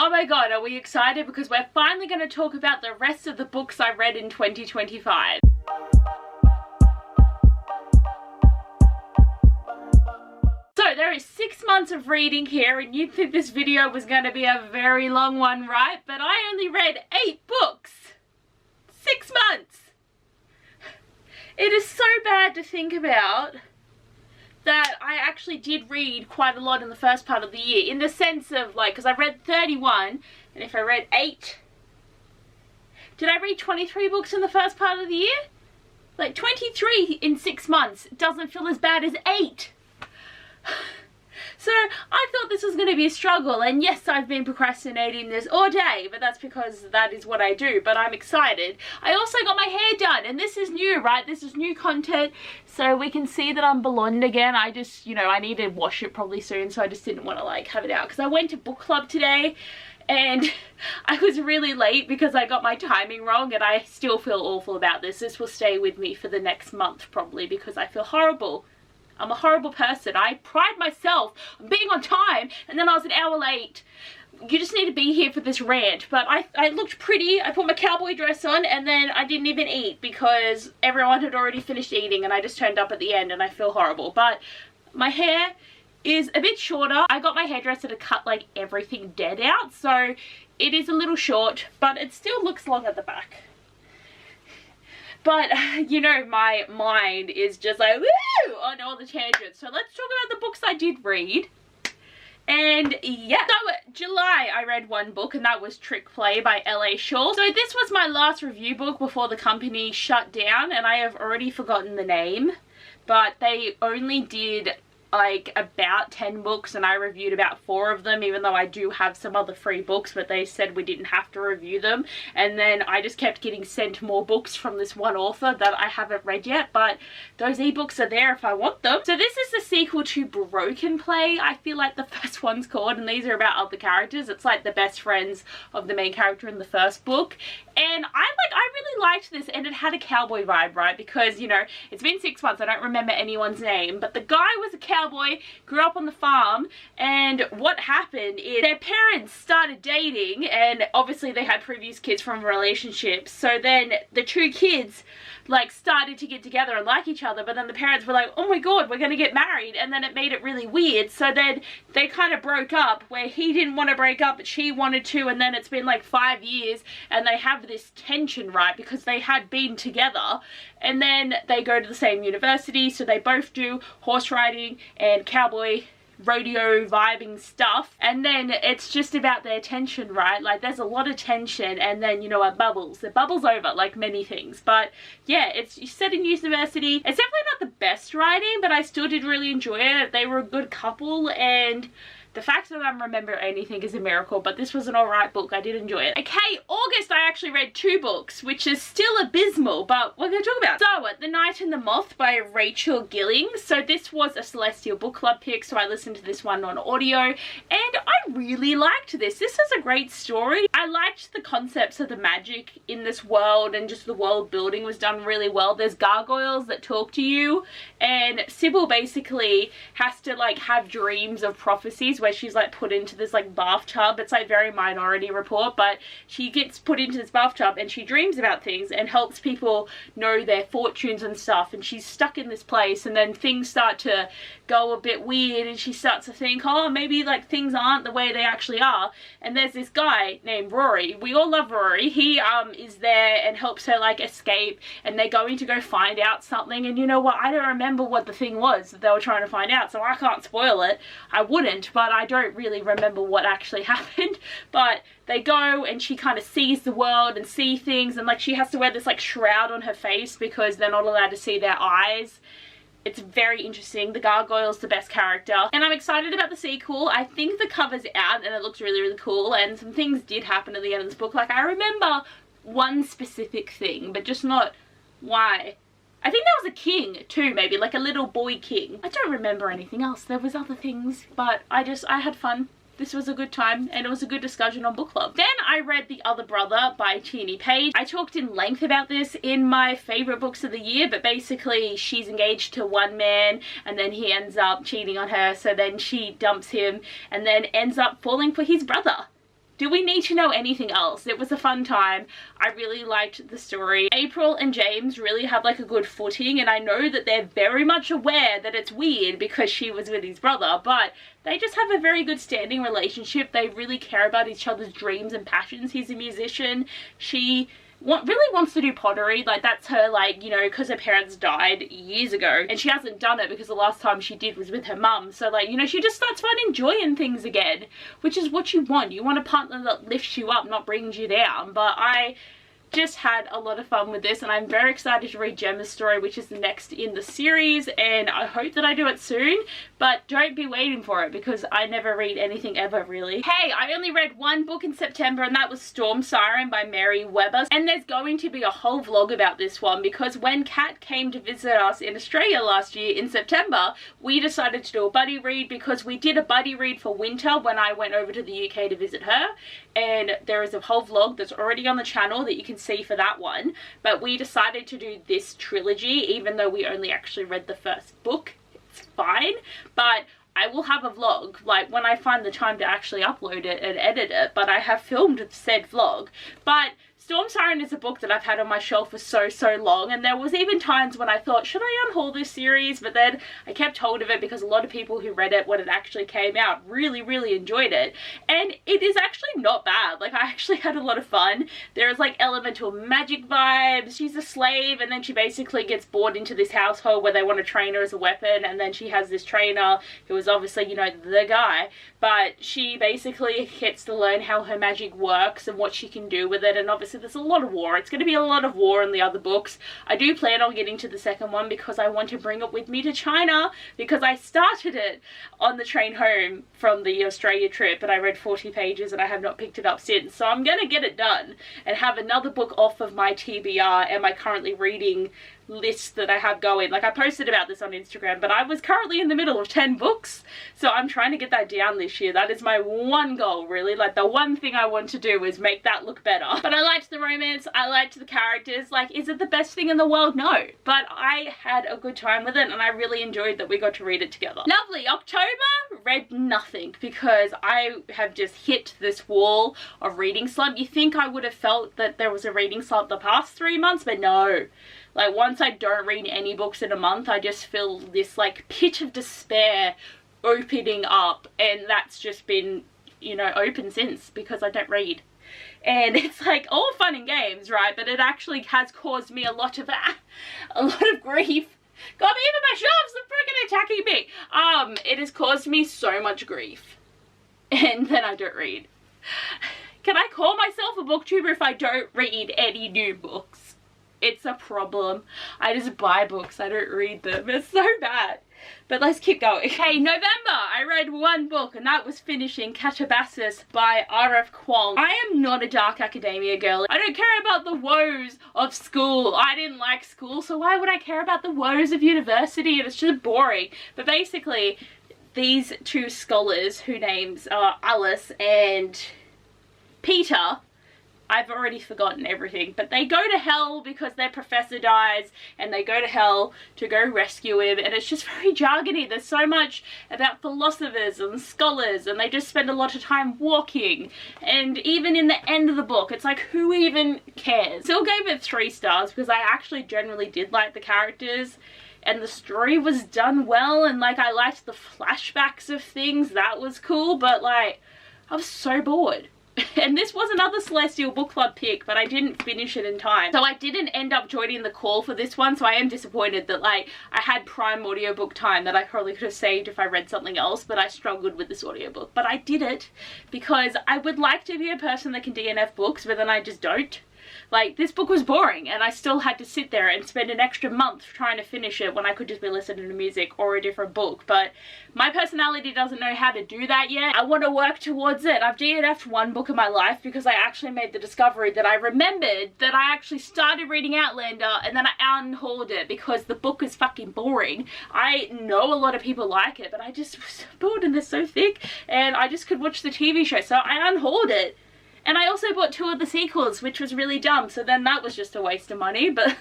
Oh my god, are we excited? Because we're finally going to talk about the rest of the books I read in 2025. So there is 6 months of reading here, and you'd think this video was going to be a very long one, right? But I only read 8 books. 6 months. It is so bad to think about that I actually did read quite a lot in the first part of the year, in the sense of, like, because I read 31, and if I read 8, did I read 23 books in the first part of the year? Like, 23 in 6 months doesn't feel as bad as 8. So I thought this was going to be a struggle, and yes, I've been procrastinating this all day, but that's because that is what I do. But I'm excited. I also got my hair done, and this is new, right? This is new content, so we can see that I'm blonde again. I just, you know, I need to wash it probably soon, so I just didn't want to like have it out, because I went to book club today and I was really late because I got my timing wrong, and I still feel awful about this. This will stay with me for the next month probably, because I feel horrible. I'm a horrible person. I pride myself on being on time, and then I was an hour late. You just need to be here for this rant. But I looked pretty. I put my cowboy dress on, and then I didn't even eat because everyone had already finished eating, and I just turned up at the end, and I feel horrible. But my hair is a bit shorter. I got my hairdresser to cut like everything dead out, so it is a little short, but it still looks long at the back. But, you know, my mind is just like, woo, on all the tangents. So let's talk about the books I did read. And yeah, so July I read one book, and that was Trick Play by L.A. Shaw. So this was my last review book before the company shut down, and I have already forgotten the name. But they only did like about 10 books, and I reviewed about 4 of them, even though I do have some other free books, but they said we didn't have to review them. And then I just kept getting sent more books from this one author that I haven't read yet, but those ebooks are there if I want them. So this is the sequel to Broken Play, I feel like the first one's called, and these are about other characters. It's like the best friends of the main character in the first book. And I really liked this, and it had a cowboy vibe, right? Because, you know, it's been 6 months, I don't remember anyone's name, but the guy was a cowboy, grew up on the farm, and what happened is their parents started dating, and obviously they had previous kids from relationships, so then the 2 kids like started to get together and like each other, but then the parents were like, oh my god, we're gonna get married, and then it made it really weird. So then they kind of broke up, where he didn't want to break up but she wanted to, and then it's been like 5 years and they have this tension, right, because they had been together. And then they go to the same university, so they both do horse riding and cowboy rodeo vibing stuff, and then it's just about their tension, right? Like there's a lot of tension, and then, you know, it bubbles over like many things. But yeah, it's set in university. It's definitely not the best writing, but I still did really enjoy it. They were a good couple, and the fact that I remember anything is a miracle, but this was an alright book. I did enjoy it. Okay, August I actually read 2 books, which is still abysmal, but we're going to talk about. So, The Night and the Moth by Rachel Gilling. So this was a Celestial Book Club pick, so I listened to this one on audio, and I really liked this. This is a great story. I liked the concepts of the magic in this world, and just the world building was done really well. There's gargoyles that talk to you, and Sybil basically has to like have dreams of prophecies where she's like put into this like bathtub. It's like very Minority Report, but she gets put into this bathtub and she dreams about things and helps people know their fortunes and stuff, and she's stuck in this place, and then things start to go a bit weird, and she starts to think, oh, maybe like things aren't the way they actually are. And there's this guy named Rory. We all love Rory. He is there and helps her like escape, and they're going to go find out something. And you know what, I don't remember what the thing was that they were trying to find out, so I can't spoil it. I wouldn't, but I don't really remember what actually happened. But they go, and she kind of sees the world and see things, and like she has to wear this like shroud on her face because they're not allowed to see their eyes. It's very interesting. The gargoyle's the best character, and I'm excited about the sequel. I think the cover's out and it looks really, really cool, and some things did happen at the end of this book. Like, I remember one specific thing, but just not why. I think there was a king too, maybe, like a little boy king. I don't remember anything else. There was other things, but I had fun. This was a good time, and it was a good discussion on book club. Then I read The Other Brother by Tierney Page. I talked in length about this in my favourite books of the year, but basically she's engaged to one man, and then he ends up cheating on her, so then she dumps him, and then ends up falling for his brother. do we need to know anything else? It was a fun time. I really liked the story. April and James really have like a good footing, and I know that they're very much aware that it's weird because she was with his brother, but they just have a very good standing relationship. They really care about each other's dreams and passions. He's a musician. She really wants to do pottery. Like, that's her, like, you know, because her parents died years ago and she hasn't done it because the last time she did was with her mum. So, like, you know, she just starts finding enjoying things again, which is what you want. You want a partner that lifts you up, not brings you down. But I just had a lot of fun with this, and I'm very excited to read Gemma's story, which is the next in the series, and I hope that I do it soon, but don't be waiting for it because I never read anything ever, really. Hey, I only read one book in September, and that was Storm Siren by Mary Weber, and there's going to be a whole vlog about this one because when Kat came to visit us in Australia last year in September, we decided to do a buddy read because we did a buddy read for winter when I went over to the UK to visit her, and there is a whole vlog that's already on the channel that you can see for that one. But we decided to do this trilogy even though we only actually read the first book. It's fine, but I will have a vlog like when I find the time to actually upload it and edit it, but I have filmed said vlog. But Storm Siren is a book that I've had on my shelf for so long, and there was even times when I thought, should I unhaul this series? But then I kept hold of it because a lot of people who read it when it actually came out really enjoyed it, and it is actually not bad. Like, I actually had a lot of fun. There is like elemental magic vibes. She's a slave, and then she basically gets brought into this household where they want to train her as a weapon, and then she has this trainer who is obviously, you know, the guy, but she basically gets to learn how her magic works and what she can do with it. And obviously there's a lot of war. It's going to be a lot of war in the other books. I do plan on getting to the second one because I want to bring it with me to China, because I started it on the train home from the Australia trip and I read 40 pages and I have not picked it up since. So I'm going to get it done and have another book off of my TBR and my currently reading list that I have going. Like, I posted about this on Instagram, but I was currently in the middle of 10 books, so I'm trying to get that down this year. That is my one goal, really. Like, the one thing I want to do is make that look better. But I liked the romance, I liked the characters. Like, is it the best thing in the world? No, but I had a good time with it and I really enjoyed that we got to read it together. Lovely. October, read nothing because I have just hit this wall of reading slump. You think I would have felt that there was a reading slump the past 3 months, but no. Like, once I don't read any books in a month, I just feel this, like, pit of despair opening up, and that's just been, you know, open since because I don't read. And it's, like, all fun and games, right? But it actually has caused me a lot of grief. God, even my shelves are freaking attacking me. It has caused me so much grief. And then I don't read. Can I call myself a booktuber if I don't read any new books? It's a problem. I just buy books, I don't read them. It's so bad. But let's keep going. Okay, November, I read one book, and that was Finishing Catabasis by R.F. Kuang. I am not a dark academia girl. I don't care about the woes of school. I didn't like school, so why would I care about the woes of university? And it's just boring. But basically, these two scholars, whose names are Alice and Peter, I've already forgotten everything, but they go to hell because their professor dies, and they go to hell to go rescue him, and it's just very jargony. There's so much about philosophers and scholars, and they just spend a lot of time walking, and even in the end of the book, it's like, who even cares? Still gave it 3 stars because I actually generally did like the characters, and the story was done well, and like, I liked the flashbacks of things. That was cool, but like, I was so bored. And this was another Celestial Book Club pick, but I didn't finish it in time. So I didn't end up joining the call for this one, so I am disappointed that, like, I had prime audiobook time that I probably could have saved if I read something else, but I struggled with this audiobook. But I did it because I would like to be a person that can DNF books, but then I just don't. Like, this book was boring, and I still had to sit there and spend an extra month trying to finish it when I could just be listening to music or a different book. But my personality doesn't know how to do that yet. I want to work towards it. I've DNF'd one book in my life because I actually made the discovery that I remembered that I actually started reading Outlander and then I unhauled it because the book is fucking boring. I know a lot of people like it, but I just was so bored and they're so thick, and I just could watch the TV show, so I unhauled it. And I also bought 2 of the sequels, which was really dumb, so then that was just a waste of money. But,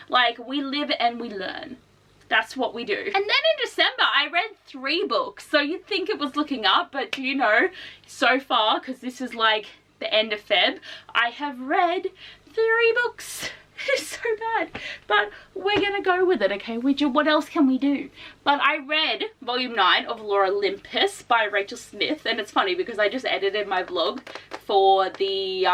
like, we live and we learn. That's what we do. And then in December, I read 3 books. So you'd think it was looking up, but do you know, so far, because this is like the end of Feb, I have read 3 books. It's so bad, but we're gonna go with it, okay? What else can we do? But I read volume 9 of Lore Olympus by Rachel Smith, and it's funny because I just edited my vlog for the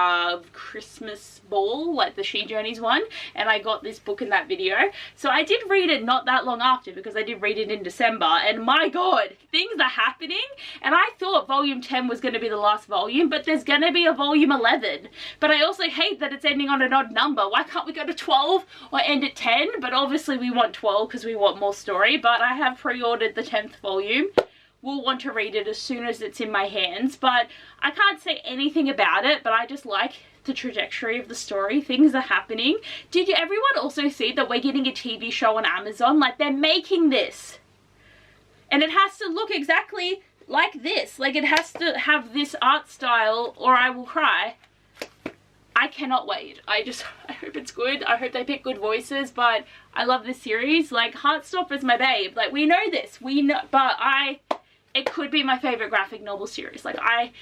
Christmas ball, like the She Journeys one, and I got this book in that video. So I did read it not that long after, because I did read it in December, and my god, things are happening. And I thought volume 10 was going to be the last volume, but there's going to be a volume 11. But I also hate that it's ending on an odd number. Why can't we go to 12 or end at 10? But obviously we want 12 because we want more story. But I have pre-ordered the 10th volume. Will want to read it as soon as it's in my hands, but I can't say anything about it, but I just like the trajectory of the story. Things are happening. Did everyone also see that we're getting a TV show on Amazon? Like, they're making this, and it has to look exactly like this. Like, it has to have this art style or I will cry. I cannot wait. I hope it's good. I hope they pick good voices, but I love this series. Like, Heartstopper's my babe. Like, we know this. We know, but it could be my favorite graphic novel series. Like, I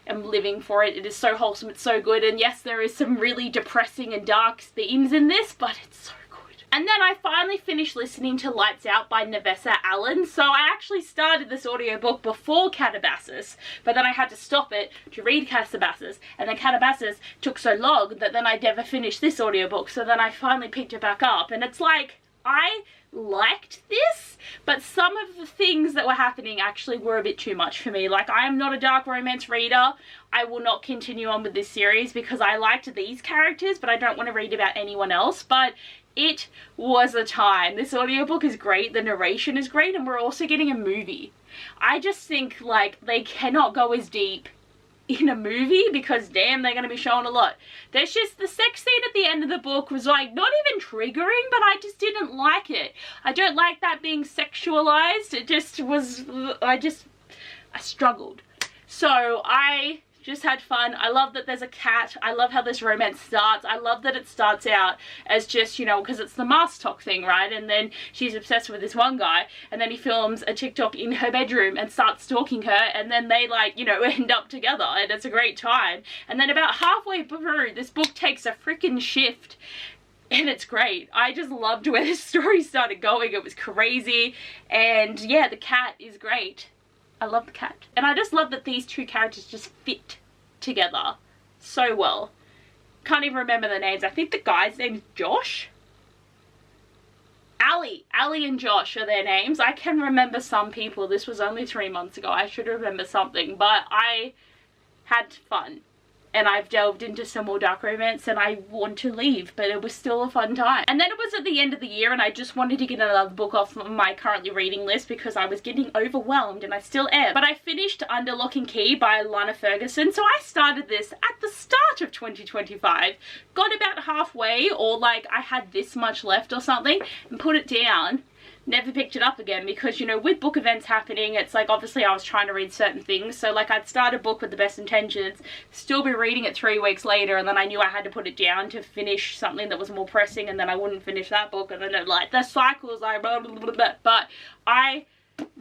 am living for it. It is so wholesome. It's so good. And yes, there is some really depressing and dark themes in this, but it's so good. And then I finally finished listening to Lights Out by Nevessa Allen. So I actually started this audiobook before Calabasas, but then I had to stop it to read Calabasas. And then Calabasas took so long that then I never finished this audiobook. So then I finally picked it back up. And it's like, I liked this, but some of the things that were happening actually were a bit too much for me. Like, I am not a dark romance reader. I will not continue on with this series because I liked these characters, but I don't want to read about anyone else. But it was a time. This audiobook is great, the narration is great, and we're also getting a movie. I just think, like, they cannot go as deep in a movie because damn, they're going to be showing a lot. There's just the sex scene at the end of the book was like not even triggering, but I just didn't like it. I don't like that being sexualized. It just was, I struggled. So I just had fun. I love that there's a cat. I love how this romance starts. I love that it starts out as just, you know, because it's the mask talk thing, right? And then she's obsessed with this one guy, and then he films a TikTok in her bedroom and starts stalking her, and then they, like, you know, end up together, and it's a great time. And then about halfway through, this book takes a freaking shift, and it's great. I just loved where this story started going. It was crazy, and yeah, the cat is great. I love the cat. And I just love that these two characters just fit together so well. Can't even remember their names. I think the guy's name is Josh. Ali and Josh are their names. I can remember some people. This was only 3 months ago. I should remember something. But I had fun. And I've delved into some more dark romance, and I want to leave, but it was still a fun time. And then it was at the end of the year, and I just wanted to get another book off my currently reading list because I was getting overwhelmed, and I still am. But I finished Under Lock and Key by Lana Ferguson, so I started this at the start of 2025, got about halfway, or like I had this much left or something, and put it down. Never picked it up again because, you know, with book events happening, it's like obviously I was trying to read certain things. So like I'd start a book with the best intentions, still be reading it 3 weeks later, and then I knew I had to put it down to finish something that was more pressing, and then I wouldn't finish that book, and then it, like the cycles, like blah, blah, blah, blah. But I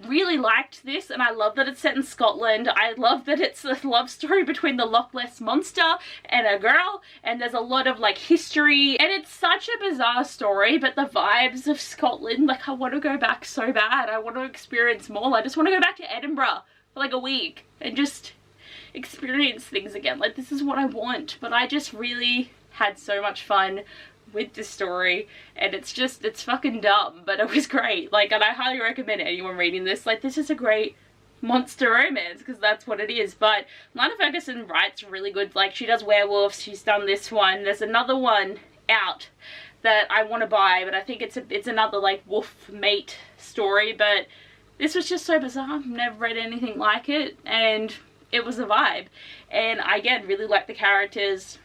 really liked this, and I love that it's set in Scotland. I love that it's a love story between the Loch Ness monster and a girl, and there's a lot of like history, and it's such a bizarre story, but the vibes of Scotland, like I want to go back so bad. I want to experience more. I just want to go back to Edinburgh for like a week and just experience things again. Like, this is what I want. But I just really had so much fun with this story, and it's fucking dumb, but it was great. Like, and I highly recommend anyone reading this. Like, this is a great monster romance because that's what it is. But Lana Ferguson writes really good. Like, she does werewolves. She's done this one. There's another one out that I want to buy, but I think it's another like wolf mate story. But this was just so bizarre. I've never read anything like it, and it was a vibe. And I again really like the characters,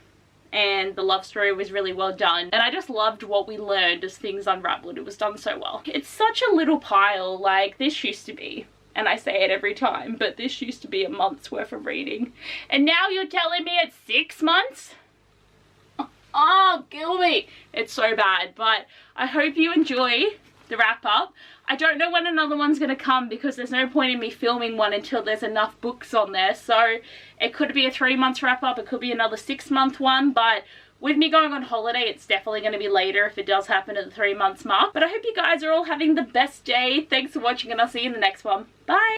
and the love story was really well done, and I just loved what we learned as things unraveled. It was done so well. It's such a little pile. Like, this used to be, and I say it every time, but this used to be a month's worth of reading, and now you're telling me it's 6 months? Oh, kill me. It's so bad. But I hope you enjoy the wrap up. I don't know when another one's going to come because there's no point in me filming one until there's enough books on there. So it could be a 3-month wrap up, it could be another 6-month one, but with me going on holiday, it's definitely going to be later if it does happen at the 3 months mark. But I hope you guys are all having the best day. Thanks for watching and I'll see you in the next one. Bye!